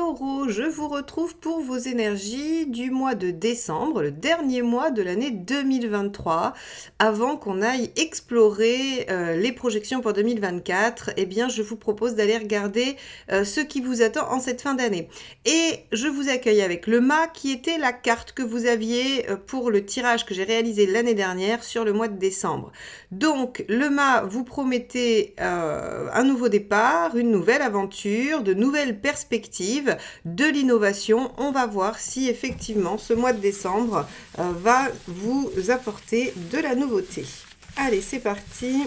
Taureau, je vous retrouve pour vos énergies du mois de décembre, le dernier mois de l'année 2023. Avant qu'on aille explorer les projections pour 2024, eh bien, je vous propose d'aller regarder ce qui vous attend en cette fin d'année. Et je vous accueille avec le mât qui était la carte que vous aviez pour le tirage que j'ai réalisé l'année dernière sur le mois de décembre. Donc, le mât vous promettait un nouveau départ, une nouvelle aventure, de nouvelles perspectives, de l'innovation. On va voir si effectivement ce mois de décembre va vous apporter de la nouveauté. Allez, c'est parti.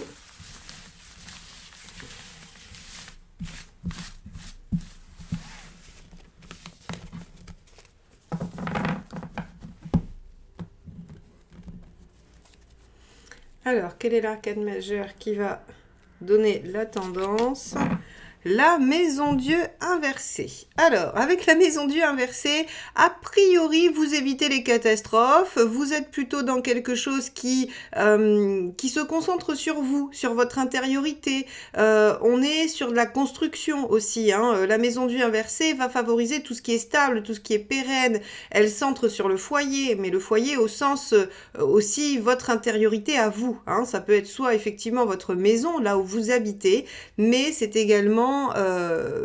Alors, quel est l'arcane majeur qui va donner la tendance ? La maison Dieu inversée. Alors, avec la maison Dieu inversée, a priori, vous évitez les catastrophes. Vous êtes plutôt dans quelque chose qui se concentre sur vous, sur votre intériorité. On est sur de la construction aussi. La maison Dieu inversée va favoriser tout ce qui est stable, tout ce qui est pérenne. Elle centre sur le foyer, mais le foyer au sens aussi votre intériorité à vous. Ça peut être soit effectivement votre maison, là où vous habitez, mais c'est également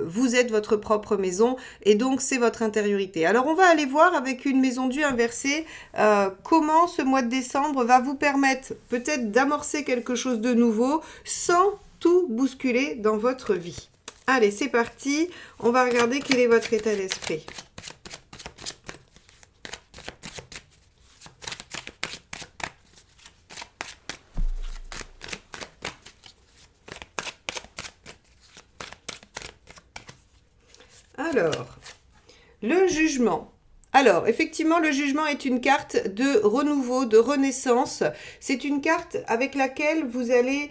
vous êtes votre propre maison et donc c'est votre intériorité. Alors on va aller voir avec une maison Dieu inversée comment ce mois de décembre va vous permettre peut-être d'amorcer quelque chose de nouveau sans tout bousculer dans votre vie. Allez, c'est parti, on va regarder quel est votre état d'esprit. Alors, le jugement. Alors, effectivement, le jugement est une carte de renouveau, de renaissance. C'est une carte avec laquelle vous allez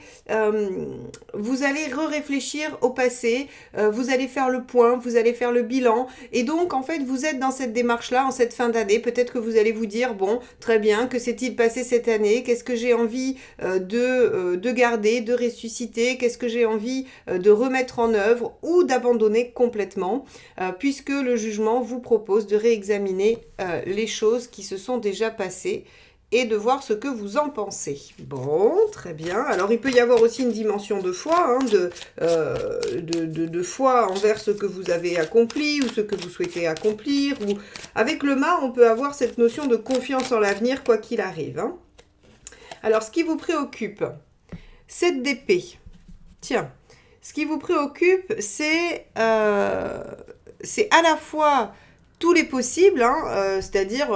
réfléchir au passé, vous allez faire le point, vous allez faire le bilan. Et donc, en fait, vous êtes dans cette démarche-là, en cette fin d'année. Peut-être que vous allez vous dire, bon, très bien, que s'est-il passé cette année? Qu'est-ce que j'ai envie de garder, de ressusciter? Qu'est-ce que j'ai envie de remettre en œuvre ou d'abandonner complètement? Puisque le jugement vous propose de réexaminer les choses qui se sont déjà passées et de voir ce que vous en pensez. Bon, très bien. Alors, il peut y avoir aussi une dimension de foi, de foi envers ce que vous avez accompli ou ce que vous souhaitez accomplir. Ou avec le mât, on peut avoir cette notion de confiance en l'avenir, quoi qu'il arrive. Alors, ce qui vous préoccupe, 7 d'épée. Tiens, ce qui vous préoccupe, c'est à la fois tous les possibles, c'est-à-dire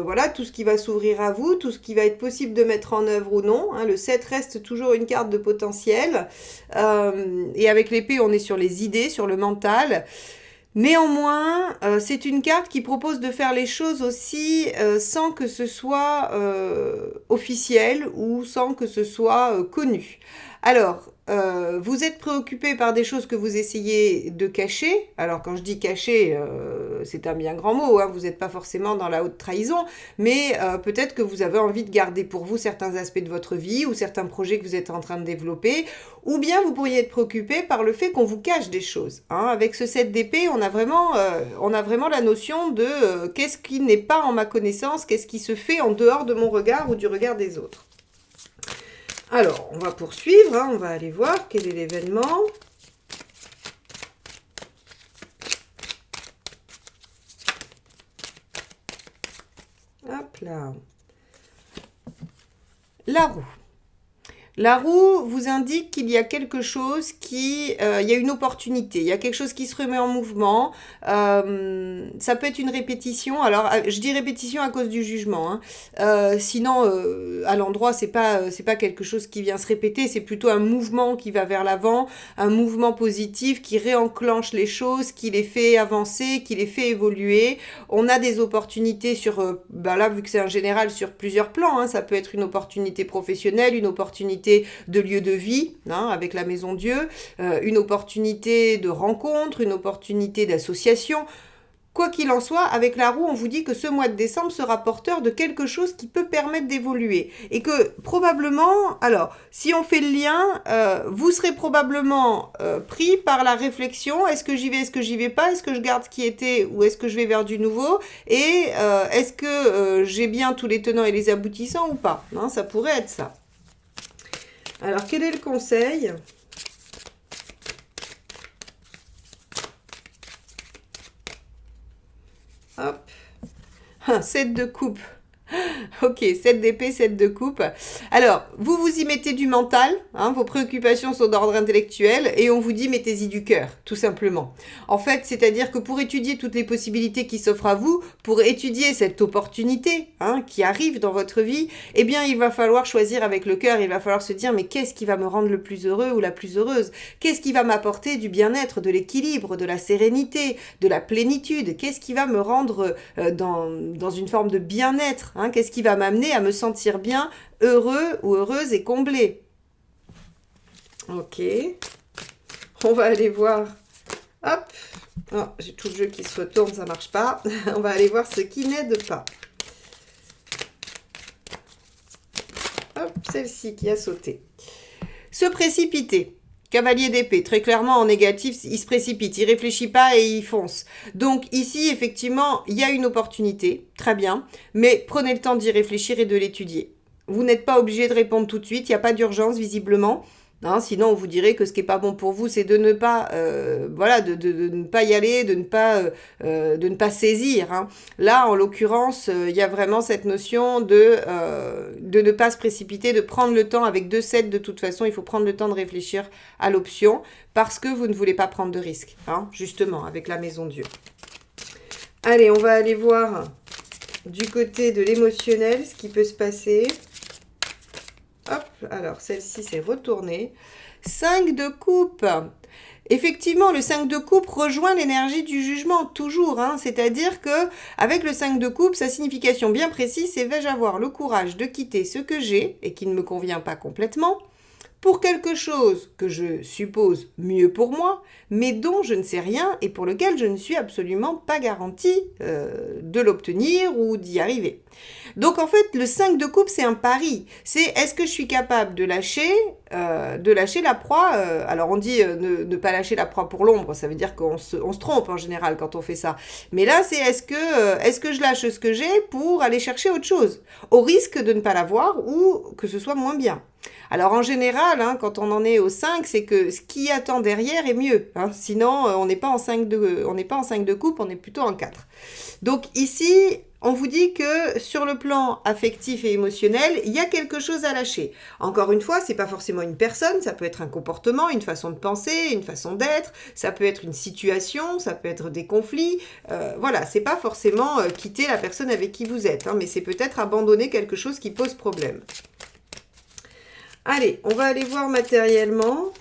voilà, tout ce qui va s'ouvrir à vous, tout ce qui va être possible de mettre en œuvre ou non. Le 7 reste toujours une carte de potentiel. Et avec l'épée, on est sur les idées, sur le mental. Néanmoins, c'est une carte qui propose de faire les choses aussi sans que ce soit officiel ou sans que ce soit connu. Alors, vous êtes préoccupé par des choses que vous essayez de cacher. Alors, quand je dis cacher, c'est un bien grand mot. Vous n'êtes pas forcément dans la haute trahison, mais peut-être que vous avez envie de garder pour vous certains aspects de votre vie ou certains projets que vous êtes en train de développer. Ou bien vous pourriez être préoccupé par le fait qu'on vous cache des choses. Avec ce 7 d'épée, on a vraiment la notion de qu'est-ce qui n'est pas en ma connaissance, qu'est-ce qui se fait en dehors de mon regard ou du regard des autres. Alors, on va poursuivre, on va aller voir quel est l'événement. Hop là. La roue. La roue vous indique qu'il y a quelque chose il y a une opportunité, il y a quelque chose qui se remet en mouvement. Ça peut être une répétition. Alors, je dis répétition à cause du jugement. Sinon, à l'endroit, c'est pas quelque chose qui vient se répéter. C'est plutôt un mouvement qui va vers l'avant, un mouvement positif qui réenclenche les choses, qui les fait avancer, qui les fait évoluer. On a des opportunités sur, là, vu que c'est en général sur plusieurs plans. Ça peut être une opportunité professionnelle, une opportunité de lieu de vie, avec la maison Dieu, une opportunité de rencontre, une opportunité d'association. Quoi qu'il en soit, avec la roue, on vous dit que ce mois de décembre sera porteur de quelque chose qui peut permettre d'évoluer. Et que probablement, alors, si on fait le lien, vous serez probablement pris par la réflexion, est-ce que j'y vais, est-ce que j'y vais pas, est-ce que je garde ce qui était ou est-ce que je vais vers du nouveau, et est-ce que j'ai bien tous les tenants et les aboutissants ou pas, hein, ça pourrait être ça. Alors, quel est le conseil ? Hop, 7 de coupe. Ok, 7 d'épée, 7 de coupe. Alors, vous vous y mettez du mental, hein, vos préoccupations sont d'ordre intellectuel, et on vous dit mettez-y du cœur, tout simplement. En fait, c'est-à-dire que pour étudier toutes les possibilités qui s'offrent à vous, pour étudier cette opportunité hein, qui arrive dans votre vie, eh bien, il va falloir choisir avec le cœur, il va falloir se dire, mais qu'est-ce qui va me rendre le plus heureux ou la plus heureuse? Qu'est-ce qui va m'apporter du bien-être, de l'équilibre, de la sérénité, de la plénitude? Qu'est-ce qui va me rendre dans une forme de bien-être hein? Qu'est-ce qui va m'amener à me sentir bien, heureux ou heureuse et comblée? Ok. On va aller voir. Hop. Oh, j'ai tout le jeu qui se retourne, ça marche pas. On va aller voir ce qui n'aide pas. Hop, celle-ci qui a sauté. Se précipiter. Cavalier d'épée, très clairement en négatif, il se précipite, il réfléchit pas et il fonce. Donc ici, effectivement, il y a une opportunité, très bien, mais prenez le temps d'y réfléchir et de l'étudier. Vous n'êtes pas obligé de répondre tout de suite, il n'y a pas d'urgence visiblement. Hein, sinon, on vous dirait que ce qui n'est pas bon pour vous, c'est de ne pas, voilà, de ne pas y aller, de ne pas saisir. Hein. Là, en l'occurrence, il y a vraiment cette notion de ne pas se précipiter, de prendre le temps. Avec 2-7, de toute façon, il faut prendre le temps de réfléchir à l'option parce que vous ne voulez pas prendre de risques, hein, justement, avec la Maison Dieu. Allez, on va aller voir du côté de l'émotionnel ce qui peut se passer. Hop, alors celle-ci s'est retournée. 5 de coupe. Effectivement, le 5 de coupe rejoint l'énergie du jugement, toujours. Hein, c'est-à-dire que avec le 5 de coupe, sa signification bien précise, c'est vais-je avoir le courage de quitter ce que j'ai et qui ne me convient pas complètement pour quelque chose que je suppose mieux pour moi, mais dont je ne sais rien et pour lequel je ne suis absolument pas garantie de l'obtenir ou d'y arriver. Donc en fait, le 5 de coupe, c'est un pari. C'est est-ce que je suis capable de lâcher la proie alors on dit ne pas lâcher la proie pour l'ombre, ça veut dire qu'on se trompe en général quand on fait ça. Mais là, c'est est-ce que je lâche ce que j'ai pour aller chercher autre chose, au risque de ne pas l'avoir ou que ce soit moins bien. Alors en général, hein, quand on en est au 5, c'est que ce qui attend derrière est mieux. Hein. Sinon, on n'est pas en 5 de coupe, on est plutôt en 4. Donc ici, on vous dit que sur le plan affectif et émotionnel, il y a quelque chose à lâcher. Encore une fois, c'est pas forcément une personne, ça peut être un comportement, une façon de penser, une façon d'être, ça peut être une situation, ça peut être des conflits. Voilà, c'est pas forcément quitter la personne avec qui vous êtes, hein, mais c'est peut-être abandonner quelque chose qui pose problème. Allez, on va aller voir matériellement.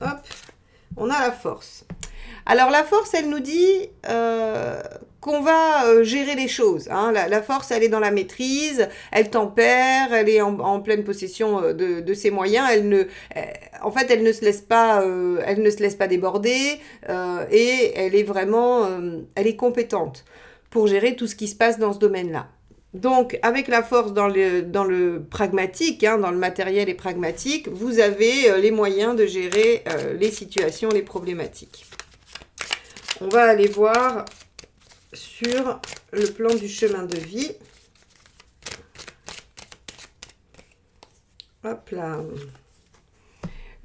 Hop, on a la force. Alors la force, elle nous dit qu'on va gérer les choses. Hein. La force, elle est dans la maîtrise, elle tempère, elle est en pleine possession de ses moyens. En fait, elle ne se laisse pas déborder et elle est vraiment, elle est compétente pour gérer tout ce qui se passe dans ce domaine-là. Donc, avec la force dans le pragmatique, hein, dans le matériel et pragmatique, vous avez les moyens de gérer les situations, les problématiques. On va aller voir sur le plan du chemin de vie. Hop là.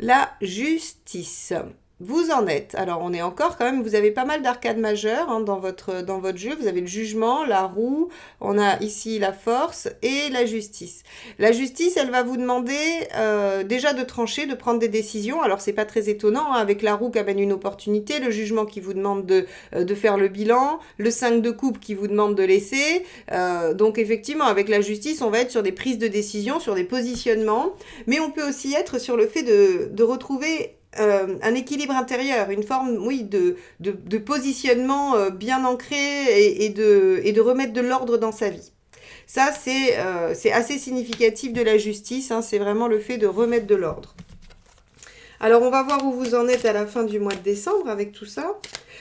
La justice. Vous en êtes. Alors, on est encore quand même, vous avez pas mal d'arcades majeures hein, dans votre jeu. Vous avez le jugement, la roue, on a ici la force et la justice. La justice, elle va vous demander déjà de trancher, de prendre des décisions. Alors, c'est pas très étonnant, hein, avec la roue qui amène une opportunité, le jugement qui vous demande de faire le bilan, le 5 de coupe qui vous demande de laisser. Donc, effectivement, avec la justice, on va être sur des prises de décision, sur des positionnements, mais on peut aussi être sur le fait de retrouver un équilibre intérieur, une forme, oui, de positionnement bien ancré et de remettre de l'ordre dans sa vie. Ça, c'est assez significatif de la justice, hein, c'est vraiment le fait de remettre de l'ordre. Alors, on va voir où vous en êtes à la fin du mois de décembre avec tout ça.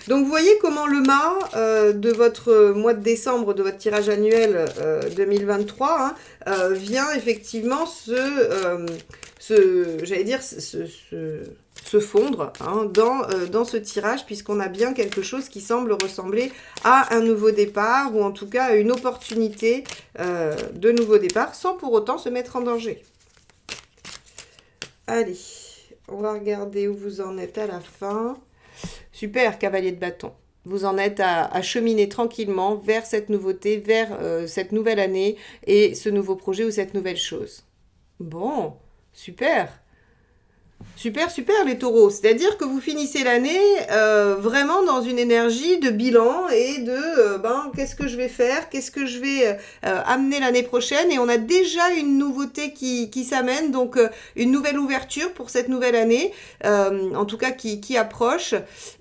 Donc, vous voyez comment le mât de votre mois de décembre, de votre tirage annuel 2023, hein, vient effectivement j'allais dire, se fondre hein, dans ce tirage, puisqu'on a bien quelque chose qui semble ressembler à un nouveau départ, ou en tout cas à une opportunité de nouveau départ, sans pour autant se mettre en danger. Allez, on va regarder où vous en êtes à la fin. Super, cavalier de bâton. Vous en êtes à cheminer tranquillement vers cette nouveauté, vers cette nouvelle année et ce nouveau projet ou cette nouvelle chose. Bon, super. Super, super les taureaux. C'est-à-dire que vous finissez l'année vraiment dans une énergie de bilan et de qu'est-ce que je vais faire, qu'est-ce que je vais amener l'année prochaine. Et on a déjà une nouveauté qui s'amène, donc une nouvelle ouverture pour cette nouvelle année, en tout cas qui approche.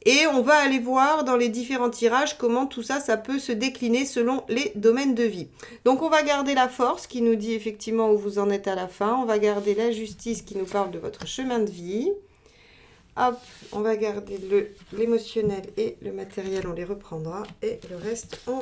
Et on va aller voir dans les différents tirages comment tout ça, ça peut se décliner selon les domaines de vie. Donc on va garder la force qui nous dit effectivement où vous en êtes à la fin. On va garder la justice qui nous parle de votre chemin de vie. Hop, on va garder l'émotionnel et le matériel, on les reprendra. Et le reste, on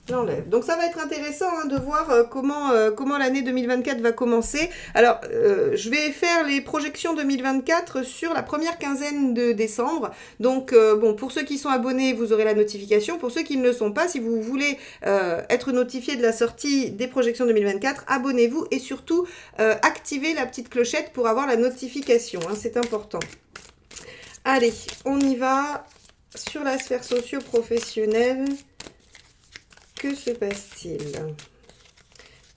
l'enlève. Donc ça va être intéressant hein, de voir comment l'année 2024 va commencer. Alors, je vais faire les projections 2024 sur la première quinzaine de décembre. Donc, pour ceux qui sont abonnés, vous aurez la notification. Pour ceux qui ne le sont pas, si vous voulez être notifié de la sortie des projections 2024, abonnez-vous et surtout, activez la petite clochette pour avoir la notification. Hein, c'est important. Allez, on y va sur la sphère socio-professionnelle. Que se passe-t-il?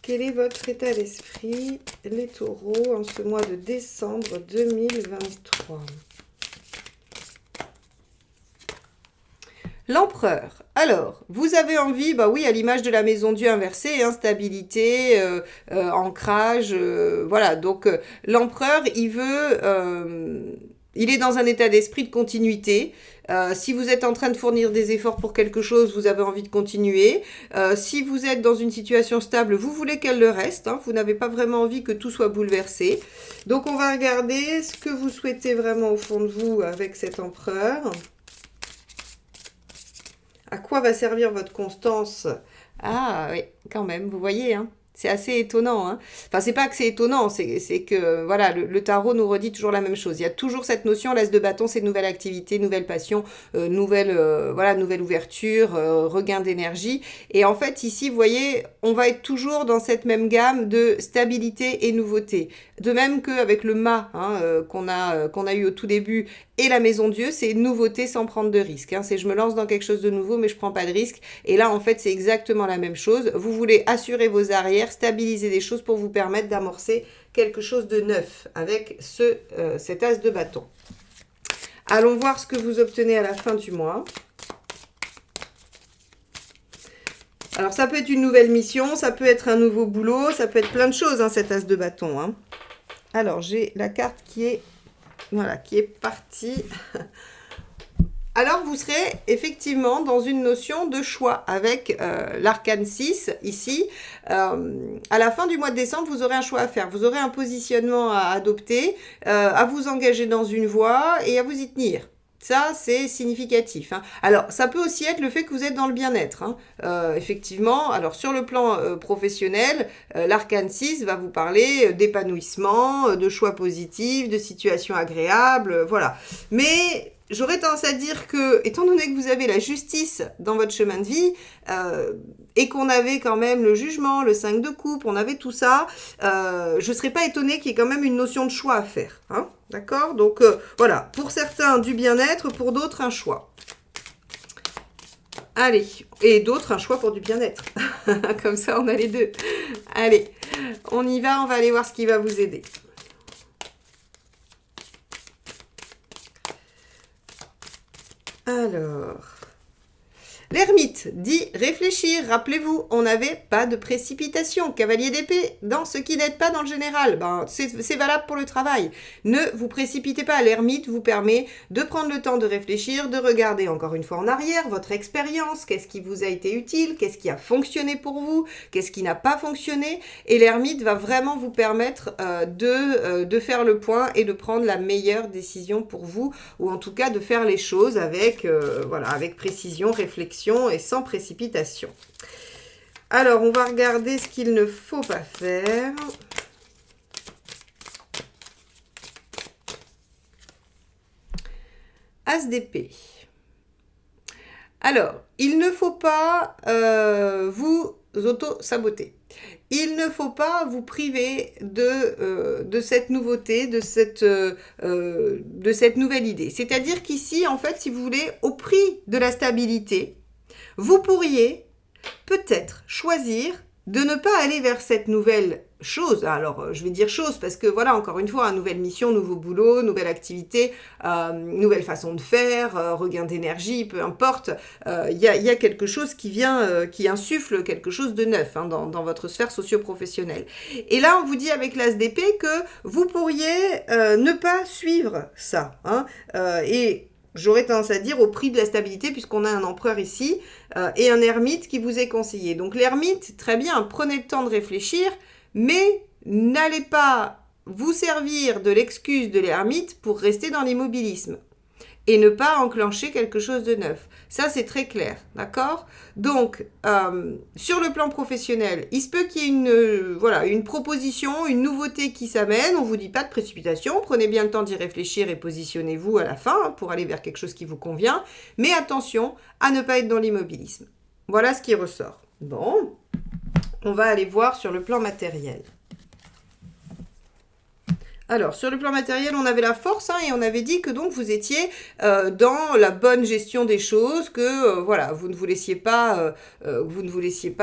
Quel est votre état d'esprit, les taureaux, en ce mois de décembre 2023? L'empereur. Alors, vous avez envie, bah oui, à l'image de la maison Dieu inversée, hein, stabilité, ancrage, voilà. Donc, l'empereur, il est dans un état d'esprit de continuité. Si vous êtes en train de fournir des efforts pour quelque chose, vous avez envie de continuer. Si vous êtes dans une situation stable, vous voulez qu'elle le reste. Hein, vous n'avez pas vraiment envie que tout soit bouleversé. Donc, on va regarder ce que vous souhaitez vraiment au fond de vous avec cet empereur. À quoi va servir votre constance? Ah oui, quand même, vous voyez, hein. C'est assez étonnant. Hein. Enfin, c'est pas que c'est étonnant, c'est que voilà, le tarot nous redit toujours la même chose. Il y a toujours cette notion, l'as de bâton, c'est nouvelle activité, nouvelle passion, nouvelle ouverture, regain d'énergie. Et en fait, ici, vous voyez, on va être toujours dans cette même gamme de stabilité et nouveauté. De même qu'avec le mât hein, qu'on a eu au tout début et la maison Dieu, c'est nouveauté sans prendre de risque. Hein. C'est je me lance dans quelque chose de nouveau, mais je prends pas de risque. Et là, en fait, c'est exactement la même chose. Vous voulez assurer vos arrières, stabiliser des choses pour vous permettre d'amorcer quelque chose de neuf avec cet as de bâton. Allons voir ce que vous obtenez à la fin du mois. Alors, ça peut être une nouvelle mission, ça peut être un nouveau boulot, ça peut être plein de choses, hein, cet as de bâton. Hein. Alors, j'ai la carte qui est partie. Alors, vous serez effectivement dans une notion de choix avec l'arcane 6 ici. À la fin du mois de décembre, vous aurez un choix à faire. Vous aurez un positionnement à adopter, à vous engager dans une voie et à vous y tenir. Ça, c'est significatif. Hein. Alors, ça peut aussi être le fait que vous êtes dans le bien-être. Hein. Effectivement, alors sur le plan professionnel, l'arcane 6 va vous parler d'épanouissement, de choix positifs, de situations agréables, voilà. Mais j'aurais tendance à dire que, étant donné que vous avez la justice dans votre chemin de vie, et qu'on avait quand même le jugement, le 5 de coupe, on avait tout ça, je ne serais pas étonnée qu'il y ait quand même une notion de choix à faire. Hein. D'accord? Donc, voilà. Pour certains, du bien-être. Pour d'autres, un choix. Allez. Et d'autres, un choix pour du bien-être. Comme ça, on a les deux. Allez. On y va. On va aller voir ce qui va vous aider. L'ermite dit réfléchir. Rappelez-vous, on n'avait pas de précipitation. Cavalier d'épée, dans ce qui n'aide pas dans le général. Ben, c'est valable pour le travail. Ne vous précipitez pas. L'ermite vous permet de prendre le temps de réfléchir, de regarder encore une fois en arrière votre expérience. Qu'est-ce qui vous a été utile? Qu'est-ce qui a fonctionné pour vous? Qu'est-ce qui n'a pas fonctionné? Et l'ermite va vraiment vous permettre de faire le point et de prendre la meilleure décision pour vous, ou en tout cas de faire les choses avec, voilà, avec précision, réflexion et sans précipitation. Alors, on va regarder ce qu'il ne faut pas faire. As d'épée. Alors, il ne faut pas vous auto-saboter. Il ne faut pas vous priver de cette nouveauté, de cette nouvelle idée. C'est-à-dire qu'ici, en fait, si vous voulez, au prix de la stabilité, vous pourriez peut-être choisir de ne pas aller vers cette nouvelle chose. Alors, je vais dire chose parce que, voilà, encore une fois, nouvelle mission, nouveau boulot, nouvelle activité, nouvelle façon de faire, regain d'énergie, peu importe. Il y a quelque chose qui vient, qui insuffle quelque chose de neuf dans votre sphère socio-professionnelle. Et là, on vous dit avec l'as d'épée que vous pourriez ne pas suivre ça. Et j'aurais tendance à dire au prix de la stabilité, puisqu'on a un empereur ici, et un ermite qui vous est conseillé. Donc l'ermite, très bien, prenez le temps de réfléchir, mais n'allez pas vous servir de l'excuse de l'ermite pour rester dans l'immobilisme et ne pas enclencher quelque chose de neuf. Ça, c'est très clair, d'accord? Donc, sur le plan professionnel, il se peut qu'il y ait une proposition, une nouveauté qui s'amène. On ne vous dit pas de précipitation. Prenez bien le temps d'y réfléchir et positionnez-vous à la fin pour aller vers quelque chose qui vous convient. Mais attention à ne pas être dans l'immobilisme. Voilà ce qui ressort. Bon, on va aller voir sur le plan matériel. Alors, sur le plan matériel, on avait la force et on avait dit que donc vous étiez dans la bonne gestion des choses, que voilà, vous ne vous laissiez pas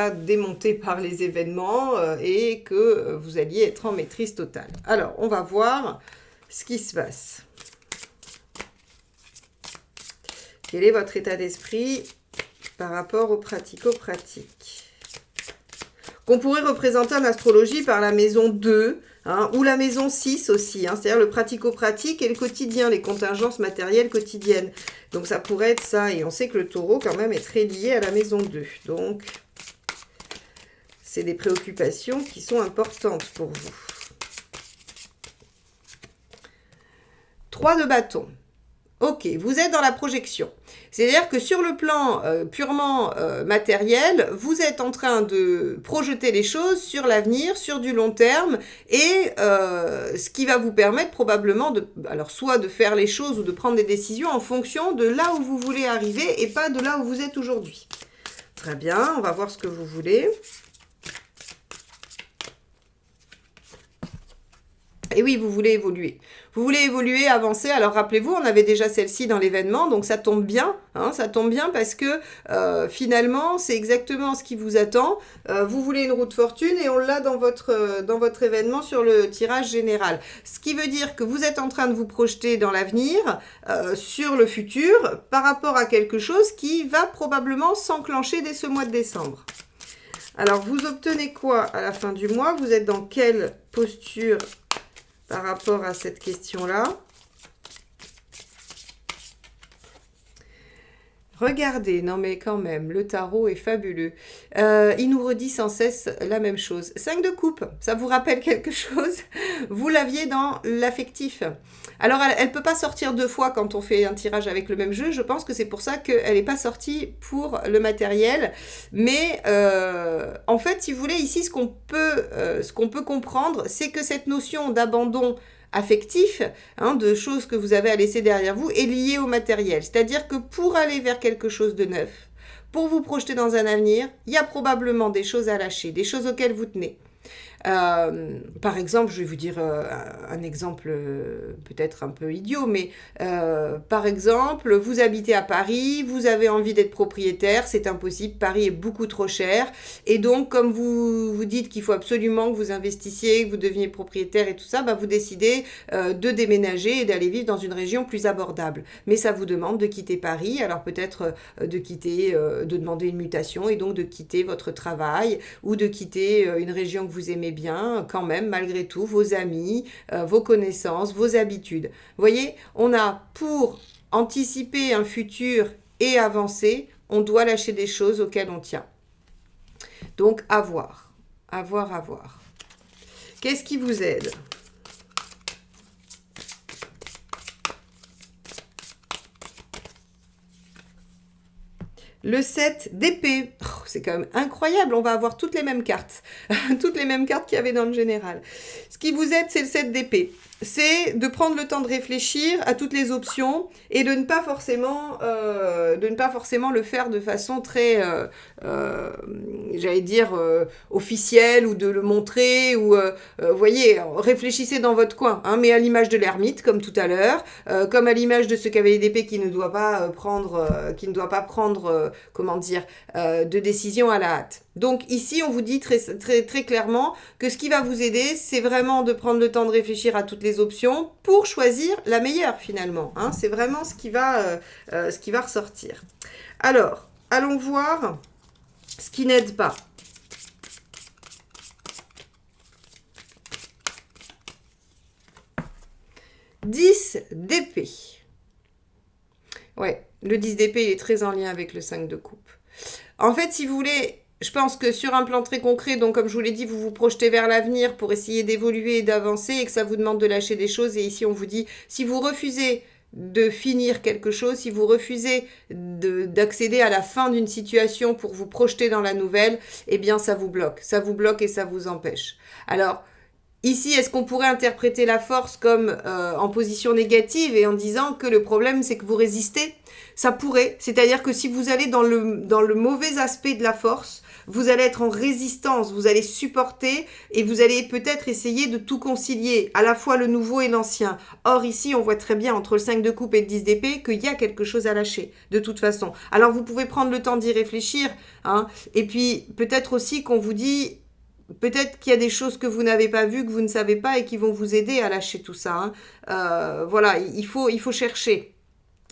démonter par les événements et que vous alliez être en maîtrise totale. Alors, on va voir ce qui se passe. Quel est votre état d'esprit par rapport aux pratico-pratiques? Qu'on pourrait représenter en astrologie par la maison 2, ou la maison 6 aussi, c'est-à-dire le pratico-pratique et le quotidien, les contingences matérielles quotidiennes. Donc ça pourrait être ça, et on sait que le taureau quand même est très lié à la maison 2. Donc c'est des préoccupations qui sont importantes pour vous. 3 de bâton. Ok, vous êtes dans la projection. C'est-à-dire que sur le plan purement matériel, vous êtes en train de projeter les choses sur l'avenir, sur du long terme, et ce qui va vous permettre probablement soit de faire les choses ou de prendre des décisions en fonction de là où vous voulez arriver et pas de là où vous êtes aujourd'hui. Très bien, on va voir ce que vous voulez. Et oui, vous voulez évoluer. Vous voulez évoluer, avancer. Alors rappelez-vous, on avait déjà celle-ci dans l'événement, donc ça tombe bien. Ça tombe bien parce que finalement, c'est exactement ce qui vous attend. Vous voulez une roue de fortune et on l'a dans votre événement sur le tirage général. Ce qui veut dire que vous êtes en train de vous projeter dans l'avenir, sur le futur, par rapport à quelque chose qui va probablement s'enclencher dès ce mois de décembre. Alors, vous obtenez quoi à la fin du mois? Vous êtes dans quelle posture par rapport à cette question-là? Regardez, non mais quand même, le tarot est fabuleux. Il nous redit sans cesse la même chose. 5 de coupe, ça vous rappelle quelque chose? Vous l'aviez dans l'affectif. Alors, elle ne peut pas sortir 2 fois quand on fait un tirage avec le même jeu. Je pense que c'est pour ça qu'elle n'est pas sortie pour le matériel. Mais en fait, si vous voulez, ici, ce qu'on peut comprendre, c'est que cette notion d'abandon affectif, de choses que vous avez à laisser derrière vous, est liée au matériel. C'est-à-dire que pour aller vers quelque chose de neuf, pour vous projeter dans un avenir, il y a probablement des choses à lâcher, des choses auxquelles vous tenez. Par exemple, je vais vous dire un exemple peut-être un peu idiot, mais par exemple, vous habitez à Paris, vous avez envie d'être propriétaire, c'est impossible, Paris est beaucoup trop cher, et donc comme vous vous dites qu'il faut absolument que vous investissiez, que vous deveniez propriétaire et tout ça, bah, vous décidez de déménager et d'aller vivre dans une région plus abordable. Mais ça vous demande de quitter Paris, alors peut-être de demander une mutation et donc de quitter votre travail ou de quitter une région que vous aimez bien, quand même, malgré tout, vos amis, vos connaissances, vos habitudes. Vous voyez, on a pour anticiper un futur et avancer, on doit lâcher des choses auxquelles on tient. Donc, à voir, à voir, à voir. Qu'est-ce qui vous aide ? Le 7 d'épée. Oh, c'est quand même incroyable, on va avoir toutes les mêmes cartes. Toutes les mêmes cartes qu'il y avait dans le général. Ce qui vous aide, c'est le 7 d'épée. C'est de prendre le temps de réfléchir à toutes les options et de ne pas forcément le faire de façon très, j'allais dire, officielle ou de le montrer. Ou, vous voyez, réfléchissez dans votre coin, hein, mais à l'image de l'ermite, comme tout à l'heure, comme à l'image de ce cavalier d'épée qui ne doit pas prendre, comment dire, de décision à la hâte. Donc ici, on vous dit très, très, très clairement que ce qui va vous aider, c'est vraiment de prendre le temps de réfléchir à toutes les options pour choisir la meilleure finalement. Hein. C'est vraiment ce qui va ressortir. Alors, allons voir ce qui n'aide pas. « 10 d'épée ». Ouais, le 10 d'épée, il est très en lien avec le 5 de coupe. En fait, si vous voulez, je pense que sur un plan très concret, donc comme je vous l'ai dit, vous vous projetez vers l'avenir pour essayer d'évoluer et d'avancer et que ça vous demande de lâcher des choses. Et ici, on vous dit, si vous refusez de finir quelque chose, si vous refusez d'accéder à la fin d'une situation pour vous projeter dans la nouvelle, eh bien, ça vous bloque. Ça vous bloque et ça vous empêche. Alors, ici, est-ce qu'on pourrait interpréter la force comme en position négative et en disant que le problème, c'est que vous résistez ? Ça pourrait, c'est-à-dire que si vous allez dans le mauvais aspect de la force, vous allez être en résistance, vous allez supporter et vous allez peut-être essayer de tout concilier, à la fois le nouveau et l'ancien. Or ici, on voit très bien entre le 5 de coupe et le 10 d'épée qu'il y a quelque chose à lâcher, de toute façon. Alors vous pouvez prendre le temps d'y réfléchir, hein, et puis peut-être aussi qu'on vous dit... Peut-être qu'il y a des choses que vous n'avez pas vues, que vous ne savez pas et qui vont vous aider à lâcher tout ça. Hein. Voilà, il faut chercher.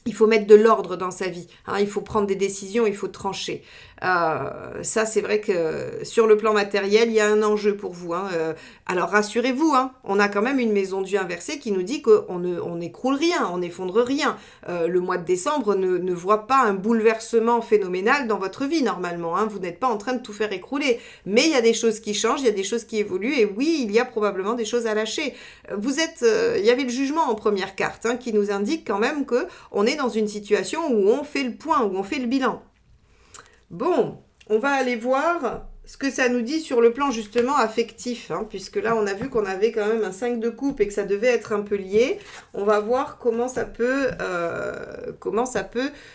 Il faut mettre de l'ordre dans sa vie. Hein. Il faut prendre des décisions, il faut trancher. Ça, c'est vrai que sur le plan matériel, il y a un enjeu pour vous. Hein. Alors, rassurez-vous, hein, on a quand même une maison de Dieu inversée qui nous dit qu'on n'écroule rien, on n'effondre rien. Le mois de décembre ne voit pas un bouleversement phénoménal dans votre vie, normalement. Hein. Vous n'êtes pas en train de tout faire écrouler. Mais il y a des choses qui changent, il y a des choses qui évoluent. Et oui, il y a probablement des choses à lâcher. Il y avait le jugement en première carte, hein, qui nous indique quand même qu'on est dans une situation où on fait le point, où on fait le bilan. Bon, on va aller voir ce que ça nous dit sur le plan justement affectif, hein, puisque là on a vu qu'on avait quand même un 5 de coupe et que ça devait être un peu lié. On va voir comment ça peut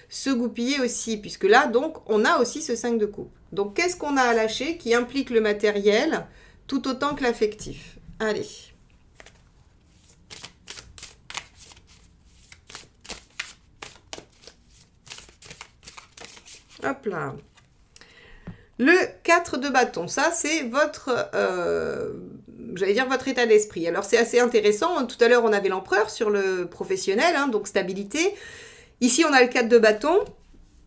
se goupiller aussi, puisque là donc on a aussi ce 5 de coupe. Donc qu'est-ce qu'on a à lâcher qui implique le matériel tout autant que l'affectif? Allez. Hop là. Le 4 de bâton, ça c'est votre, votre état d'esprit. Alors c'est assez intéressant, tout à l'heure on avait l'empereur sur le professionnel, hein, donc stabilité. Ici on a le 4 de bâton,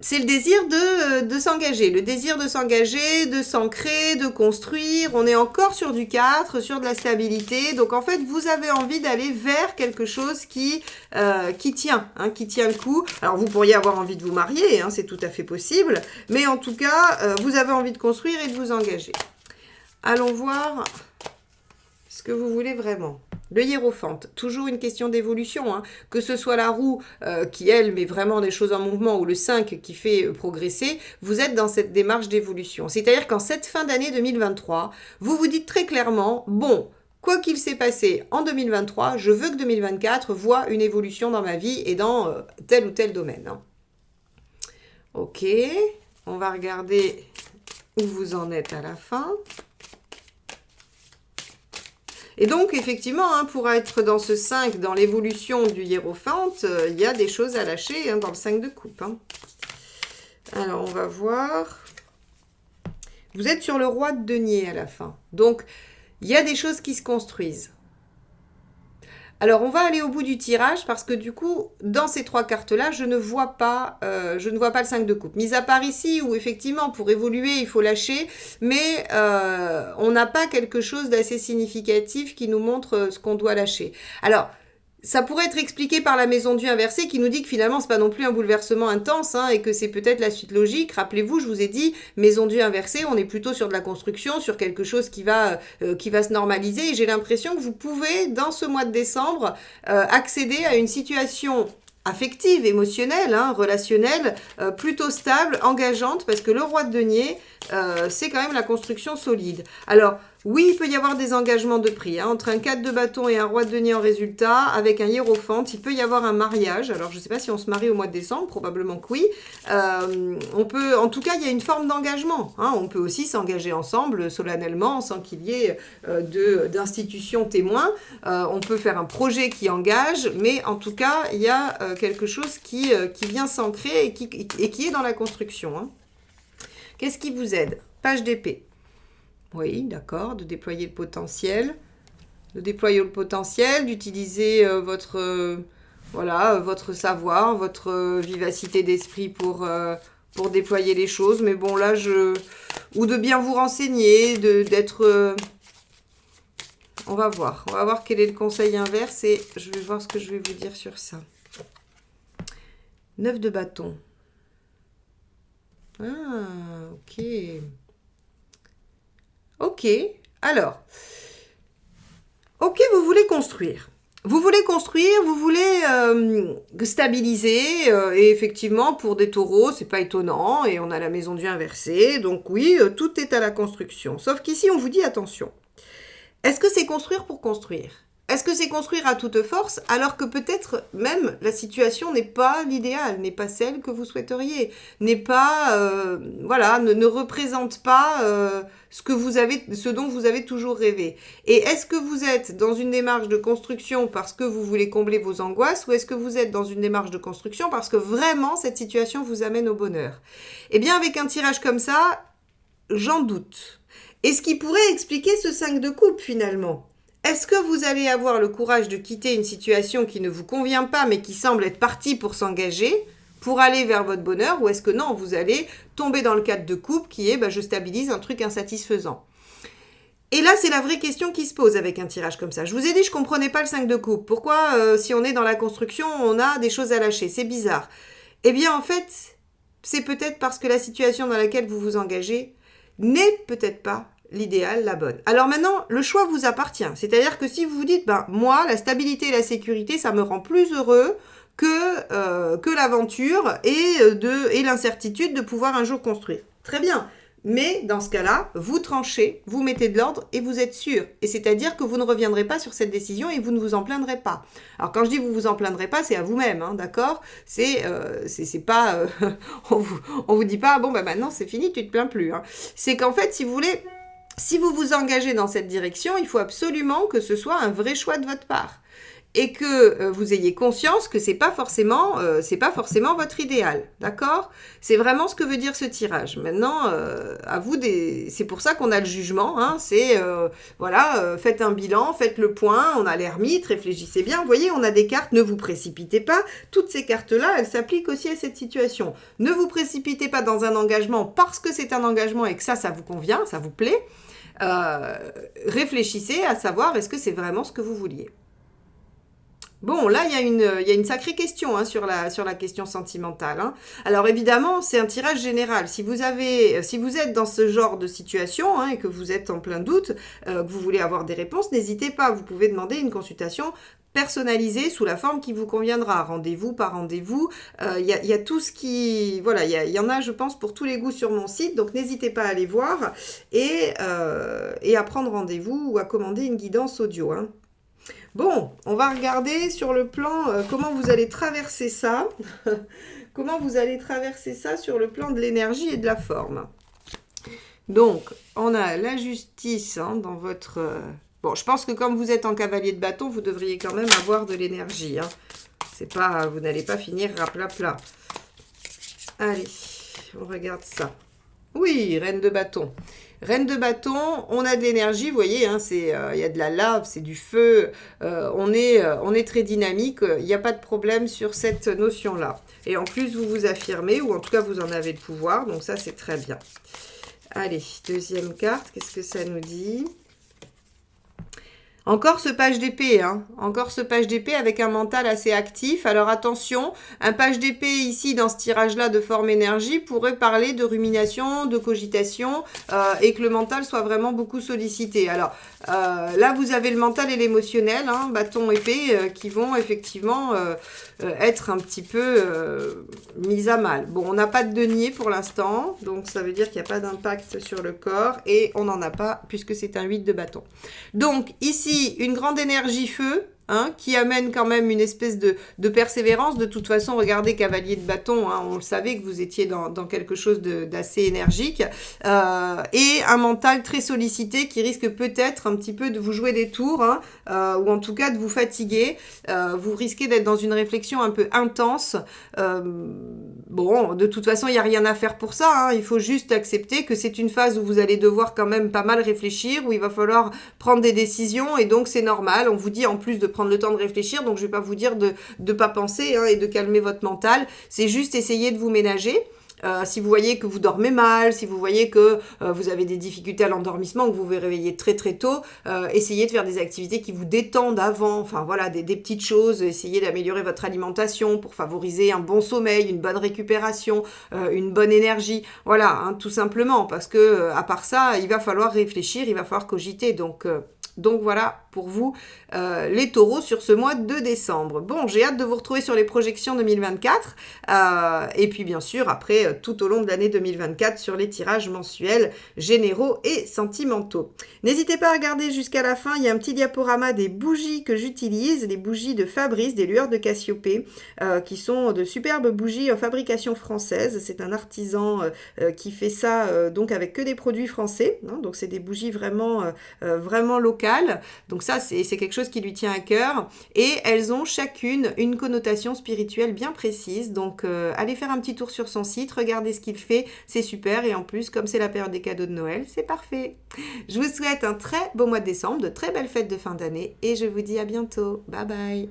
c'est le désir de s'engager, le désir de s'engager, de s'ancrer, de construire. On est encore sur du 4, sur de la stabilité. Donc en fait, vous avez envie d'aller vers quelque chose qui tient, hein, qui tient le coup. Alors vous pourriez avoir envie de vous marier, hein, c'est tout à fait possible. Mais en tout cas, vous avez envie de construire et de vous engager. Allons voir ce que vous voulez vraiment. Le hiérophante, toujours une question d'évolution, hein. Que ce soit la roue qui, elle, met vraiment des choses en mouvement ou le 5 qui fait progresser, vous êtes dans cette démarche d'évolution. C'est-à-dire qu'en cette fin d'année 2023, vous vous dites très clairement, bon, quoi qu'il s'est passé en 2023, je veux que 2024 voit une évolution dans ma vie et dans tel ou tel domaine. Hein. Ok, on va regarder où vous en êtes à la fin. Et donc, effectivement, hein, pour être dans ce 5, dans l'évolution du hiérophante, il y a des choses à lâcher hein, dans le 5 de coupe. Hein. Alors, on va voir. Vous êtes sur le roi de denier à la fin. Donc, il y a des choses qui se construisent. Alors, on va aller au bout du tirage parce que du coup, dans ces 3 cartes-là, je ne vois pas le 5 de coupe. Mis à part ici, où effectivement, pour évoluer, il faut lâcher, mais on n'a pas quelque chose d'assez significatif qui nous montre ce qu'on doit lâcher. Alors, ça pourrait être expliqué par la maison Dieu inversée qui nous dit que finalement, c'est pas non plus un bouleversement intense hein, et que c'est peut-être la suite logique. Rappelez-vous, je vous ai dit, maison Dieu inversée, on est plutôt sur de la construction, sur quelque chose qui va se normaliser. Et j'ai l'impression que vous pouvez, dans ce mois de décembre, accéder à une situation affective, émotionnelle, hein, relationnelle, plutôt stable, engageante, parce que le roi de denier, c'est quand même la construction solide. Alors, oui, il peut y avoir des engagements de prix. Hein, entre un 4 de bâton et un roi de denier en résultat, avec un hiérophante, il peut y avoir un mariage. Alors, je ne sais pas si on se marie au mois de décembre, probablement que oui. On peut, en tout cas, il y a une forme d'engagement. Hein, on peut aussi s'engager ensemble, solennellement, sans qu'il y ait d'institutions témoins. On peut faire un projet qui engage, mais en tout cas, il y a quelque chose qui vient s'ancrer et qui est dans la construction. Hein. Qu'est-ce qui vous aide? Page d'épée. Oui, d'accord, de déployer le potentiel. D'utiliser votre savoir, votre vivacité d'esprit pour déployer les choses. Mais bon, là, ou de bien vous renseigner, d'être... On va voir quel est le conseil inverse et je vais voir ce que je vais vous dire sur ça. 9 de bâton. Ah, ok. Ok, alors, ok, vous voulez construire. Vous voulez stabiliser, et effectivement, pour des taureaux, c'est pas étonnant, et on a la maison Dieu inversée, donc oui, tout est à la construction. Sauf qu'ici, on vous dit attention. Est-ce que c'est construire pour construire ? Est-ce que c'est construire à toute force alors que peut-être même la situation n'est pas l'idéal, n'est pas celle que vous souhaiteriez, n'est pas, ne représente pas ce dont vous avez toujours rêvé. Et est-ce que vous êtes dans une démarche de construction parce que vous voulez combler vos angoisses ou est-ce que vous êtes dans une démarche de construction parce que vraiment cette situation vous amène au bonheur ? Eh bien avec un tirage comme ça, j'en doute. Et ce qui pourrait expliquer ce 5 de coupe finalement. Est-ce que vous allez avoir le courage de quitter une situation qui ne vous convient pas mais qui semble être partie pour s'engager, pour aller vers votre bonheur, ou est-ce que non, vous allez tomber dans le 4 de coupe qui est je stabilise un truc insatisfaisant. Et là, c'est la vraie question qui se pose avec un tirage comme ça. Je vous ai dit, je ne comprenais pas le 5 de coupe. Pourquoi, si on est dans la construction, on a des choses à lâcher? C'est bizarre. Eh bien, en fait, c'est peut-être parce que la situation dans laquelle vous vous engagez n'est peut-être pas l'idéal, la bonne. Alors maintenant, le choix vous appartient. C'est-à-dire que si vous vous dites, moi, la stabilité et la sécurité, ça me rend plus heureux que l'aventure et l'incertitude de pouvoir un jour construire. Très bien. Mais dans ce cas-là, vous tranchez, vous mettez de l'ordre et vous êtes sûr. Et c'est-à-dire que vous ne reviendrez pas sur cette décision et vous ne vous en plaindrez pas. Alors quand je dis vous vous en plaindrez pas, c'est à vous-même, hein, d'accord ? C'est pas, on vous dit pas maintenant c'est fini, tu te plains plus. Hein. C'est qu'en fait, si vous voulez, si vous vous engagez dans cette direction, il faut absolument que ce soit un vrai choix de votre part. Et que vous ayez conscience que c'est pas forcément votre idéal, d'accord ? C'est vraiment ce que veut dire ce tirage. Maintenant, à vous c'est pour ça qu'on a le jugement, hein, faites un bilan, faites le point, on a l'ermite, réfléchissez bien. Vous voyez, on a des cartes, ne vous précipitez pas. Toutes ces cartes-là, elles s'appliquent aussi à cette situation. Ne vous précipitez pas dans un engagement parce que c'est un engagement et que ça vous convient, ça vous plaît. Réfléchissez à savoir est-ce que c'est vraiment ce que vous vouliez. Bon, là, il y a une sacrée question hein, sur la question sentimentale. Hein. Alors évidemment, c'est un tirage général. Si vous êtes dans ce genre de situation hein, et que vous êtes en plein doute, que vous voulez avoir des réponses, n'hésitez pas. Vous pouvez demander une consultation personnalisée sous la forme qui vous conviendra. Rendez-vous, pas rendez-vous. Il y a tout ce qui... Voilà, il y en a, je pense, pour tous les goûts sur mon site. Donc n'hésitez pas à aller voir et à prendre rendez-vous ou à commander une guidance audio. Hein. Bon, on va regarder sur le plan comment vous allez traverser ça. Comment vous allez traverser ça sur le plan de l'énergie et de la forme. Donc, on a la justice hein, dans votre Bon, je pense que comme vous êtes en cavalier de bâton, vous devriez quand même avoir de l'énergie. Hein. C'est pas, vous n'allez pas finir raplapla. Allez, on regarde ça. Oui, reine de bâton. Reine de bâton, on a de l'énergie, vous voyez, hein, il y a de la lave, c'est du feu, on est très dynamique, il n'y a pas de problème sur cette notion-là. Et en plus, vous vous affirmez, ou en tout cas, vous en avez le pouvoir, donc ça, c'est très bien. Allez, deuxième carte, qu'est-ce que ça nous dit ? Encore ce page d'épée, hein. Encore ce page d'épée avec un mental assez actif. Alors attention, un page d'épée ici dans ce tirage-là de forme énergie pourrait parler de rumination, de cogitation et que le mental soit vraiment beaucoup sollicité. Alors là, vous avez le mental et l'émotionnel, hein, bâton épée, qui vont effectivement être un petit peu mis à mal. Bon, on n'a pas de denier pour l'instant, donc ça veut dire qu'il n'y a pas d'impact sur le corps et on n'en a pas puisque c'est un 8 de bâton. Donc ici, une grande énergie feu, hein, qui amène quand même une espèce de persévérance. De toute façon, regardez cavalier de bâton, hein, on le savait que vous étiez dans quelque chose d'assez énergique, et un mental très sollicité qui risque peut-être un petit peu de vous jouer des tours, hein, ou en tout cas de vous fatiguer. Vous risquez d'être dans une réflexion un peu intense. Bon, de toute façon, il n'y a rien à faire pour ça, hein. Il faut juste accepter que c'est une phase où vous allez devoir quand même pas mal réfléchir, où il va falloir prendre des décisions, et donc c'est normal. On vous dit en plus de prendre le temps de réfléchir, donc je ne vais pas vous dire de ne pas penser, hein, et de calmer votre mental. C'est juste essayer de vous ménager. Si vous voyez que vous dormez mal, si vous voyez que vous avez des difficultés à l'endormissement, que vous vous réveillez très très tôt, essayez de faire des activités qui vous détendent avant, enfin voilà, des petites choses, essayez d'améliorer votre alimentation pour favoriser un bon sommeil, une bonne récupération, une bonne énergie, voilà, hein, tout simplement, parce que à part ça, il va falloir réfléchir, il va falloir cogiter, donc voilà pour vous les taureaux sur ce mois de décembre. Bon, j'ai hâte de vous retrouver sur les projections 2024 et puis bien sûr après tout au long de l'année 2024 sur les tirages mensuels généraux et sentimentaux. N'hésitez pas à regarder jusqu'à la fin, il y a un petit diaporama des bougies que j'utilise, les bougies de Fabrice, des lueurs de Cassiopée, qui sont de superbes bougies en fabrication française. C'est un artisan qui fait ça donc avec que des produits français, hein, donc c'est des bougies vraiment locales. Donc ça, c'est quelque chose qui lui tient à cœur. Et elles ont chacune une connotation spirituelle bien précise. Donc, allez faire un petit tour sur son site, regardez ce qu'il fait, c'est super. Et en plus, comme c'est la période des cadeaux de Noël, c'est parfait. Je vous souhaite un très beau mois de décembre, de très belles fêtes de fin d'année. Et je vous dis à bientôt. Bye bye.